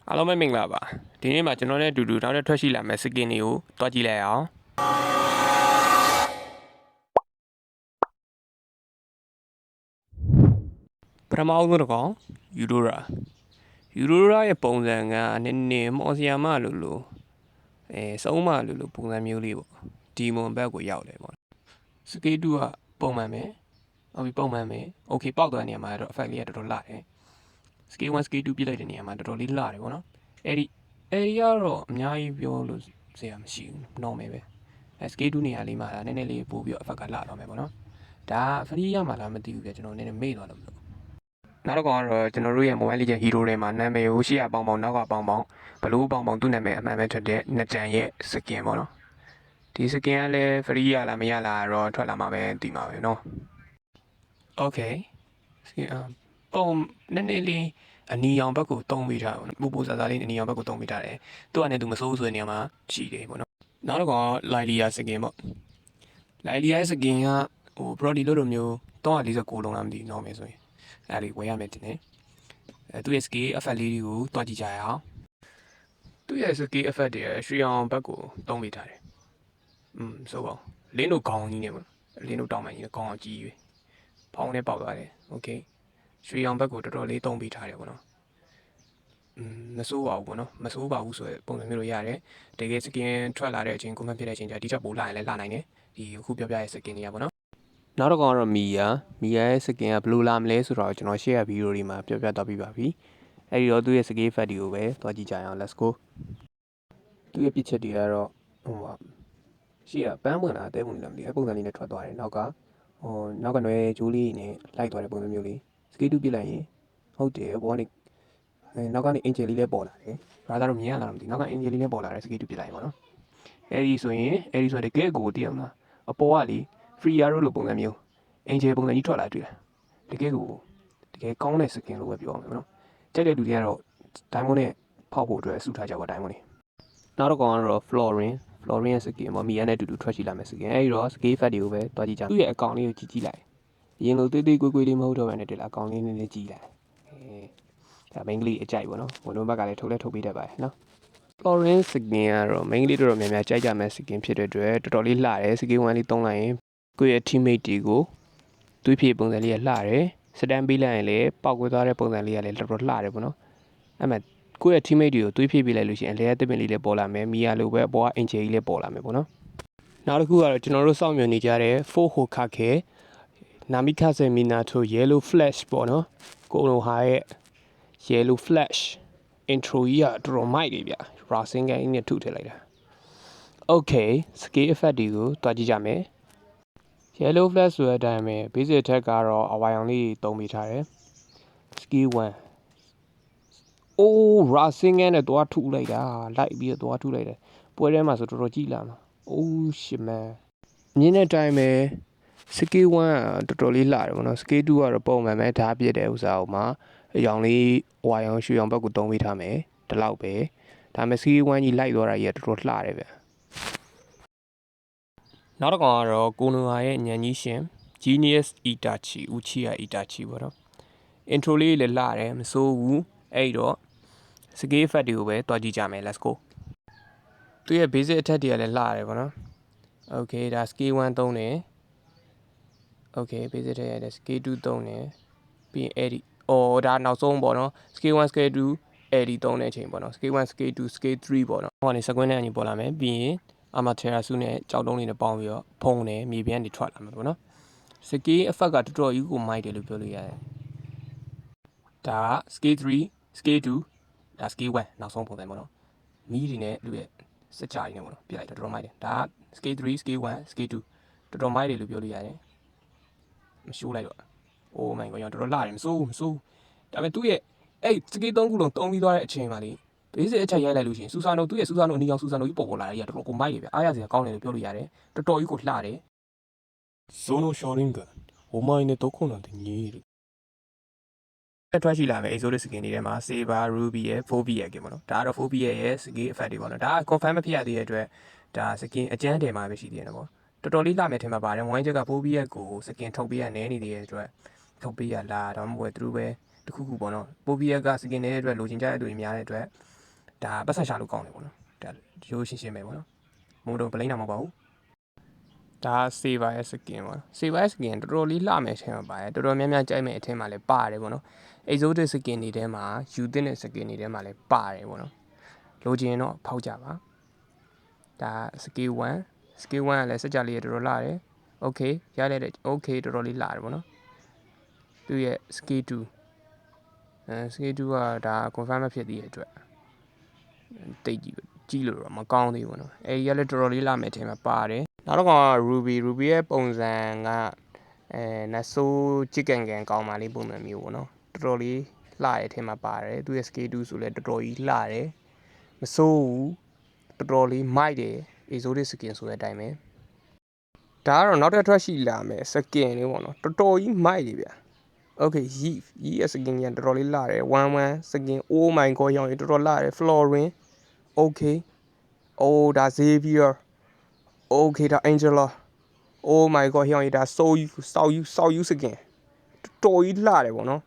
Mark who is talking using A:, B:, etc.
A: အားလုံးပဲမင်္ဂလာပါဒီနေ့မှာကျွန်တော်နဲ့အတူတူနောက်ထပ်ထွက်ရှိလာမယ့်စကင်တွေကိုတွားကြည့်လိုက်အောင်ပထမအောင်ဆုံးတစ်ကောင်ယူရိုရာရဲ့ပုံစံကနည်းနည်းမော်ဆီယာမလို့စုံးမလို့ပုံစံမျိုးလေးပေါ့ဒီမွန်ဘက်ကိုရောက်တယ်ပေါ့စကေတူကပုံမှန်ပဲဟုတ်ပြီပုံမှန်ပဲโอเคပေါက်သွားတဲ့နေရာမှာတော့ effect လေးကတော်တော်လှတယ်စကေ1စကေ2ပြစ်လိုက်တဲ့နေရာမှာတော်တော်လေးလှတယ်ပေါ့နော်အဲ့ဒီကတော့အများကြီးပြောလို့စရာမရှိဘူး normal ပဲSK2 နေရာလေးမှာနည်းနည်းလေးပို့ပြီးတော့ effect ကလာတော့မယ်ပေါ့နော်ဒါ free ရမှာလားမသိဘူးပြကျွန်တော်နည်းနည်းမေ့သွားလို့မလို့နောက်တော့ကတော့ကျွန်တော်တို့ရဲ့ Mobile Legends Hero တွေမှာနာမည်ကိုရှေ့ကပေါင်းပေါင်းနောက်ကပေါင်းပေါင်းဘလို့ပေါင်းပေါင်းသူ့နာမည်အမှန်ပဲထွက်တဲ့နှစ်တန်ရဲ့ skin ပေါ့နော်ဒီ skin ကလည်း free ရလားမရလားတော့ထွက်လာမှာပဲသိမှာပဲเนาะ Okay ပုံနည်းနည်းလေးအနီရောင်ဘက်ကိုတုံးပေးထားပေါ့နော်ပူပူဆာဆာလေးအနီရောင်ဘက်ကိုတုံးပေးထားတယ်သူကလည်းသူမစိုးဆိုတဲ့နေရာမှာရှိတယ်ပေါ့နော်နောက်တော့ Lilia skin ပေါ့ Lilia skin ကBrody လို့မျိုး349လုံးလားမသိဘူးနော်မယ်ဆိုရင်အဲ့ဒီဝယ်ရမယ်တင်တယ်သူရဲ့ skill effect လေးတွေကိုတွားကြည့်ကြရအောင်သူရဲ့ skill effect တွေရွှေအောင်ဘက်ကိုတုံးပေးထားတယ်ဆိုပါလင်းတို့ခေါင်းကြီးနေပေါ့လင်းတို့တောင်းမှန်ကြီးခေါင်းအောင်ကြီးရွေးဖောင်းနဲ့ပေါက်သွားတယ်โอเคရွှေအောင်ဘက်ကိုတော်တော်လေးတုံးပေးထားတယ်ပေါ့နော်မစိုးပါဘူးပေါ့နော်မစိုးပါဘူးဆိုရယ်ပုံစံမျိုးလိုရတယ်တကယ် skin ထွက်လာတဲ့အချိန်ကွန်မန့်ဖြစ်တဲ့အချိန်ကျဒီချက်ပို့လာရင်လည်းလာနိုင်တယ်ဒီအခုပြောပြရဲ့ skin တွေကပေါ့နော်နောက်တစ်ကောင်ကတော့မီယာရဲ့ skin ကဘယ်လိုလာမလဲဆိုတော့ကျွန်တော် share ဗီဒီယိုတွေမှာပြောပြသွားပြီးပါပြီအဲ့ဒီတော့သူ့ရဲ့ skill effect တွေကိုပဲတွားကြည့်ကြအောင် let's go သူ့ရဲ့ပြစ်ချက်တွေကတော့ရှေ့ကပန်းဝင်လာတဲ့ပုံစံလေးအပုံစံလေးနဲ့ထွက်သွားတယ်နောက်ကနောက်ကနွယ်ဂျိုးလေးနဲ့လိုက်သွားတဲ့ပုံစံမျိုးလေး skill 2ပြစ်လိုက်ရင်ဟုတ်တယ်ဘောကနေနောက်ကနေ angel လေးလည်းပေါ်လာတယ်ဘာသာတော့မြင်ရလားမသိနောက်က angel လေးလည်းပေါ်လာတယ် skill 2ပြစ်လိုက်ပါတော့အဲ့ဒီဆိုရင်တကယ်ကိုတည်အောင်လားအပေါ်ကလေ free arrow လို့ပုံစံမျိုး angel ပုံစံကြီးထွက်လာတွေ့လားတကယ်ကောင်းတဲ့ skin လို့ပဲပြောအောင်နော်ကြိုက်တဲ့လူတွေကတော့ diamond နဲ့ဖောက်ဖို့အတွက်စုထားကြပါ diamond နဲ့နောက်တော့ကတော့ Florin ရဲ့ skin ပေါ့မီယာနဲ့အတူတူထွက်ရှိလာမယ့် skin အဲ့ဒီတော့ skill effect တွေကိုပဲတွားကြည့်ကြသူ့ရဲ့ account လေးကိုကြည့်လိုက်အရင်လိုသေးသေးကွေးလေးမဟုတ်တော့ဘဲနဲ့ဒီလား account လေးနည်းနည်းကြည့်လိုက်ဒါ main ကလေးအကြိုက်ပေါ့နော်ဝန်လုံးဘက်ကလည်းထုတ်ပေးတတ်ပါတယ်နော် Florin skin ကတော့ main ကလေးတော်တော်များများကြိုက်ကြမယ့် skin ဖြစ်တဲ့အတွက်တော်တော်လေးလှတယ် skin 1လေးသုံးလိုက်ရင်ကိုယ့်ရဲ့ teammate တွေကိုသွေးဖြည့်ပုံစံလေးကလှတယ်စတန်ပေးလိုက်ရင်လည်းပောက်ကွဲသွားတဲ့ပုံစံလေးကလည်းတော်တော်လှတယ်ပေါ့နော်အဲ့မဲ့ကိုယ့်ရဲ့ teammate တွေကိုသွေးဖြည့်ပေးလိုက်လို့ရှိရင်အလဲအသစ်ပင်လေးလည်းပေါ်လာမယ်မီယာလိုပဲအပေါ်ကအင်ဂျီကြီးလည်းပေါ်လာမယ်ပေါ့နော်နောက်တစ်ခုကတော့ကျွန်တော်တို့စောင့်မျှော်နေကြတဲ့ 4 Hokage Namikaze Minato Yellow Flash ပေါ့နော်ကိုလိုဟာရဲ့ Yellow Flash intro ကြီးကတော်တော်မိုက်တယ်ဗျ Racing Gang နဲ့ထုထည့်လိုက်တာ Okay skill effect တွေကိုတွားကြည့်ကြမယ် Yellow Flash ဆိုတဲ့အတိုင်းပဲ basic attack ကတော့အဝါရောင်လေးတုံးပေးထားတယ် skill 1 Racing Gang နဲ့တွားထုလိုက်တာလိုက်ပြီးတော့တွားထုလိုက်တယ်ပွဲထဲမှာဆိုတော်တော်ကြည့်လာမှာshit man မြင်းတဲ့အတိုင်းပဲ skill 1ကတော်တော်လေးလှတယ်ပေါ့နော် skill 2ကတော့ပုံမှန်ပဲဓာတ်ပြည့်တဲ့ဥစားဟိုမှာအယောင်လေးဝါရောင်ရွှေရောင်ဘက်ကိုတုံးပေးထားမယ်ဒီလောက်ပဲဒါပေမဲ့ skill 1ကြီးလိုက်သွားတာကြီးကတော်တော်လှတယ်ဗျနောက်တစ်ကောင်ကတော့ကိုနိုဟာရဲ့ညံကြီးရှင် Genius Itachi Uchiha Itachi ပေါ့နော် intro လေးလည်းလှတယ်မစိုးဘူးအဲ့တော့ skill effect တွေကိုပဲတွားကြည့်ကြမယ် let's go သူရဲ့ basic attack တွေကလည်းလှတယ်ပေါ့နော် okay ဒါ skill 1သုံးတယ် okay basic attack ရတယ် skill 2သုံးတယ်ပြီးရင် edit ဒါနောက်ဆုံးပေါ့နော် skill 1 skill 2 edit သုံးတဲ့အချိန်ပေါ့နော် skill 1 skill 2 skill 3ပေါ့နော်ဟိုကနေ sequence နဲ့အညီပေါ်လာမယ်ပြီးရင် Amaterasu နဲ့ကြောက်တုံးလေးနဲ့ပေါင်းပြီးတော့ဖုံးတယ်မြေပြန်တွေထွက်လာမှာပေါ့နော် skill effect ကတော်တော်ကြီးကိုမိုက်တယ်လို့ပြောလို့ရတယ်ဒါက skill 3 skill 2ဒါ skill 1နောက်ဆုံးပုံစံပေါ့နော်မီးတွေနဲ့လူရဲ့စက်ကြတွေနဲ့ပေါ့နော်ပြလိုက်တော့တော်တော်မိုက်တယ်ဒါက skill 3 skill 1 skill 2တော်တော်မိုက်တယ်လို့ပြောလို့ရတယ်မရှိုးလိုက်တော့ Oh my god တော်တော်လှတယ်မစိုးဒါပေမဲ့သူ့ရဲ့အဲ့စကေး3ခုလုံးတုံးပြီးသွားတဲ့အချိန်မှာလေဘေးစစ်အချက်ရိုက်လိုက်လို့ရှိရင်စူဆာနိုသူ့ရဲ့စူဆာနိုအနီရောင်စူဆာနိုကြီးပေါ်လာတယ်ကြီးတော်တော်ကိုမိုက်တယ်ဗျအားရစရာကောင်းတယ်လို့ပြောလို့ရတယ်တော်တော်ကြီးကိုလှတယ်ဇိုနိုရှော်ရင်းကဟိုမိုင်းနဲ့တော့ခုန်တယ်ညီးတယ်ထွက်ရှိလာမယ် Exotic skin တွေထဲမှာ Saber Ruby ရဲ့ Phobia ရဲ့ပေါ့နော်ဒါကတော့ Phobia ရဲ့ skill effect တွေပေါ့နော်ဒါက confirm မဖြစ်ရသေးတဲ့အတွက်ဒါ skin အကျန်းတယ်မှာပဲရှိသေးတယ်နော်တော်တော်လေးလှမယ်ထင်မှာပါတယ်ဝိုင်းချက်က Phobia ကို skin ထုတ်ပေးရနဲနေသေးတဲ့အတွက်ထုတ်ပေးရလားဒါမှမဟုတ်သူတို့ပဲတခုခုပေါ့နော် Phobia က skin နေတဲ့အတွက်လိုချင်ကြတဲ့သူတွေများတဲ့အတွက် ဒါပတ်ဆက်ရှာလို့ကောင်းတယ်ပေါ့နော်ဒါရိုးရှင်းရှင်းပဲပေါ့နော်မုံတော့ပလိန်းတာမဟုတ်ပါဘူးဒါ saver ရဲ့ skin ပေါ့နော် saver ရဲ့ skin တော်တော်လေးလှမယ်အထင်မှာပါတယ်တော်တော်များများကြိုက်မဲ့အထင်မှာလည်းပါတယ်ပေါ့နော် exotic skin တွေထဲမှာယူသင့်တဲ့ skin တွေထဲမှာလည်းပါတယ်ပေါ့နော်လိုချင်ရင်တော့ဖောက်ကြပါဒါ scale 1 scale 1ကလည်းစကြလေးတော်တော်လှတယ် okay ရလိုက်တဲ့ okay တော်တော်လေးလှတယ်ပေါ့နော်သူရဲ့ scale 2 scale 2ကဒါ confirm မဖြစ်သေးတဲ့အတွက်တိတ်ကြီးလို့တော့မကောင်းသေးဘူးနော်အဲဒီကလည်းတော်တော်လေးလှမယ်အထင်မှာပါတယ်နောက်တော့က ruby ရဲ့ပုံစံကနတ်ဆိုးချစ်ကန်ကောင်းပါလေးပုံစံမျိုးပေါ့နော်တော်တော်လေးလှတဲ့အထင်မှာပါတယ်သူရဲ့ scale 2ဆိုလည်းတော်တော်ကြီးလှတယ်မဆိုးဘူးတော်တော်လေးမိုက်တယ် exotic skin ဆိုတဲ့အတိုင်းပဲဒါကတော့နောက်တစ်ထွက်ရှိလာမယ် skin လေးပေါ့နော်တော်တော်ကြီးမိုက်တယ်ဗျ okay yeet ရဲ့ skin ကတော်တော်လေးလှတယ်11 skin oh my god ရောင်ရတော်တော်လှတယ် florin okay oh ဒါ xavier okay ဒါ angela oh my god ရောင်ရဒါ so you စကင်တော်ကြီးလှတယ်ပေါ့နော်